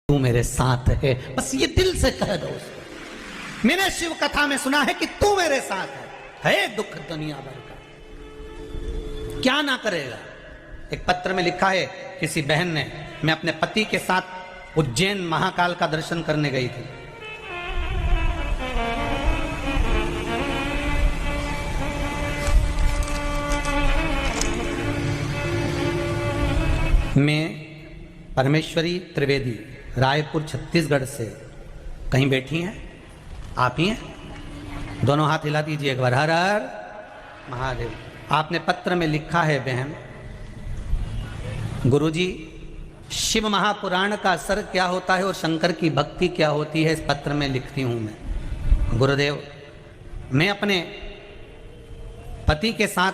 तू मेरे साथ है, बस ये दिल से कह दो उसको। मैंने शिव कथा में सुना है कि तू मेरे साथ है दुख दुनिया भर का, क्या ना करेगा। एक पत्र में लिखा है किसी बहन ने, मैं अपने पति के साथ उज्जैन महाकाल का दर्शन करने गई थी। मैं परमेश्वरी त्रिवेदी रायपुर छत्तीसगढ़ से, कहीं बैठी हैं आप ही हैं? दोनों हाथ हिला दीजिए एक बार, हर हर महादेव। आपने पत्र में लिखा है बहन, गुरुजी शिव महापुराण का असर क्या होता है और शंकर की भक्ति क्या होती है, इस पत्र में लिखती हूं मैं। गुरुदेव, मैं अपने पति के साथ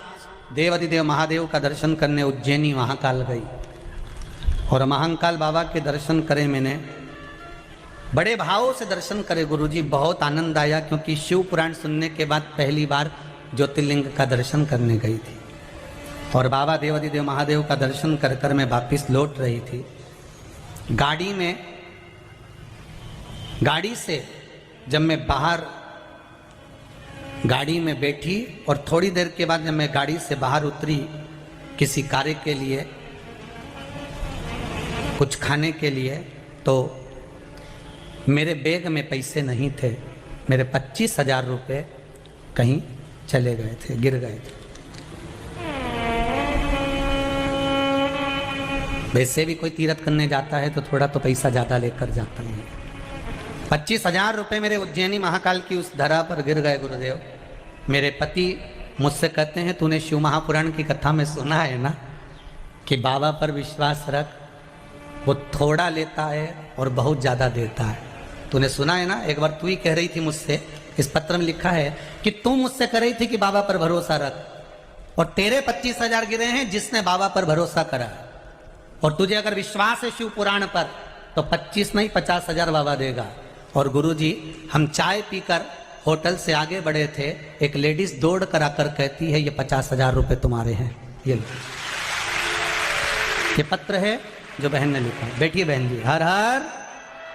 देवाधिदेव महादेव का दर्शन करने उज्जैनी महाकाल गई और महाकाल बाबा के दर्शन करे मैंने, बड़े भावों से दर्शन करे गुरुजी, बहुत आनंद आया क्योंकि शिव पुराण सुनने के बाद पहली बार ज्योतिर्लिंग का दर्शन करने गई थी और बाबा देवाधिदेव महादेव का दर्शन कर कर मैं वापिस लौट रही थी। गाड़ी से जब मैं बाहर गाड़ी में बैठी और थोड़ी देर के बाद जब मैं गाड़ी से बाहर उतरी किसी कार्य के लिए, कुछ खाने के लिए, तो मेरे बैग में पैसे नहीं थे। मेरे 25,000 रुपये कहीं चले गए थे, गिर गए थे। वैसे भी कोई तीर्थ करने जाता है तो थोड़ा तो पैसा ज़्यादा लेकर जाता है। 25,000 रुपये मेरे उज्जैनी महाकाल की उस धरा पर गिर गए गुरुदेव। मेरे पति मुझसे कहते हैं, तूने शिव महापुराण की कथा में सुना है ना कि बाबा पर विश्वास रख, वो थोड़ा लेता है और बहुत ज़्यादा देता है। तूने सुना है ना, एक बार तू ही कह रही थी मुझसे, इस पत्र में लिखा है कि तू मुझसे कह रही थी कि बाबा पर भरोसा रख और तेरे 25,000 गिरे हैं जिसने बाबा पर भरोसा करा, और तुझे अगर विश्वास है शिव पुराण पर तो 25 नहीं 50,000 बाबा देगा। और गुरुजी, हम चाय पीकर होटल से आगे बढ़े थे, एक लेडीज दौड़ कर आकर कहती है ये 50,000 रुपये तुम्हारे हैं। ये पत्र है जो बहन ने लिखा। बैठिए बहन जी, हर हर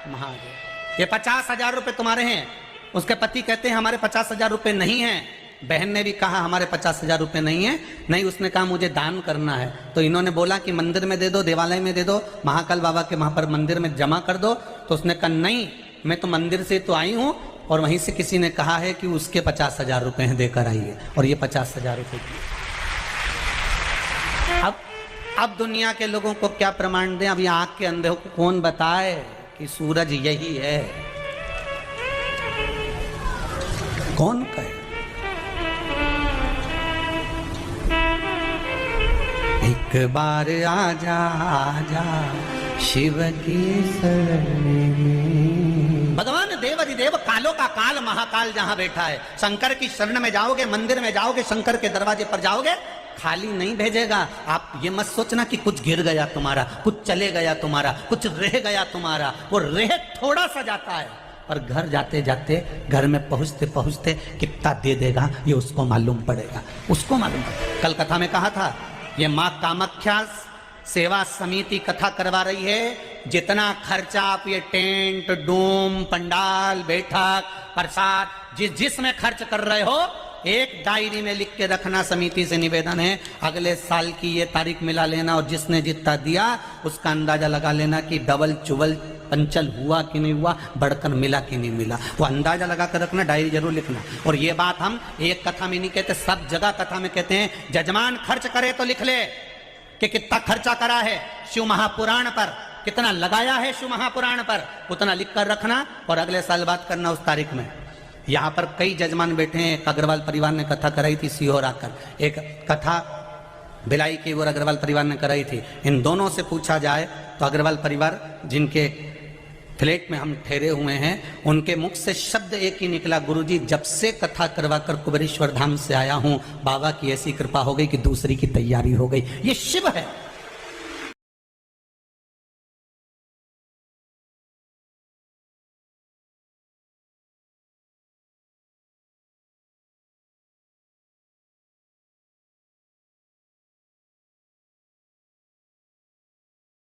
महादेव। ये 50,000 रुपये तुम्हारे हैं। उसके पति कहते हैं हमारे 50,000 रुपये नहीं हैं। बहन ने भी कहा हमारे 50,000 रुपये नहीं है। नहीं, उसने कहा मुझे दान करना है। तो इन्होंने बोला कि मंदिर में दे दो, देवालय में दे दो, महाकाल बाबा के वहाँ पर मंदिर में जमा कर दो। तो उसने कहा नहीं, मैं तो मंदिर से तो आई हूँ और वहीं से किसी ने कहा है कि उसके 50,000 रुपये हैं, देकर आइए। और ये 50,000 रुपये। अब दुनिया के लोगों को क्या प्रमाण दें? अब ये आंख के अंधे को कौन बताए कि सूरज यही है? कौन कहे? एक बार आजा आजा शिव की शरण में। भगवान देवाधिदेव कालों का काल महाकाल जहां बैठा है, शंकर की शरण में जाओगे, मंदिर में जाओगे, शंकर के दरवाजे पर जाओगे, खाली नहीं भेजेगा। आप ये मत सोचना कि कुछ गिर गया तुम्हारा, कुछ चले गया तुम्हारा, कुछ रह गया तुम्हारा। वो रह थोड़ा सा जाता है और घर जाते जाते, घर में पहुंचते पहुंचते कितना दे देगा ये उसको मालूम पड़ेगा, उसको मालूम पड़ेगा। कल कथा में कहा था, ये माँ कामाख्या सेवा समिति कथा करवा रही है। जितना खर्चा आप ये टेंट, डोम, पंडाल, बैठक, प्रसाद जिसमें खर्च कर रहे हो, एक डायरी में लिख के रखना। समिति से निवेदन है, अगले साल की ये तारीख मिला लेना और जिसने जितना दिया उसका अंदाजा लगा लेना कि डबल चुबल पंचल हुआ कि नहीं हुआ, बढ़कर मिला कि नहीं मिला। वो अंदाजा लगा कर रखना, डायरी जरूर लिखना। और ये बात हम एक कथा में नहीं कहते, सब जगह कथा में कहते हैं। जजमान खर्च करे तो लिख ले कि कितना खर्चा करा है शिव महापुराण पर, कितना लगाया है शिव महापुराण पर, उतना लिख कर रखना और अगले साल बात करना उस तारीख में। यहाँ पर कई जजमान बैठे हैं। अग्रवाल परिवार ने कथा कराई थी सीहोर आकर, एक कथा भिलाई की और अग्रवाल परिवार ने कराई थी। इन दोनों से पूछा जाए तो अग्रवाल परिवार जिनके फ्लैट में हम ठहरे हुए हैं, उनके मुख से शब्द एक ही निकला, गुरुजी जब से कथा करवा कर कुबेरेश्वर धाम से आया हूँ, बाबा की ऐसी कृपा हो गई कि दूसरी की तैयारी हो गई। ये शिव है।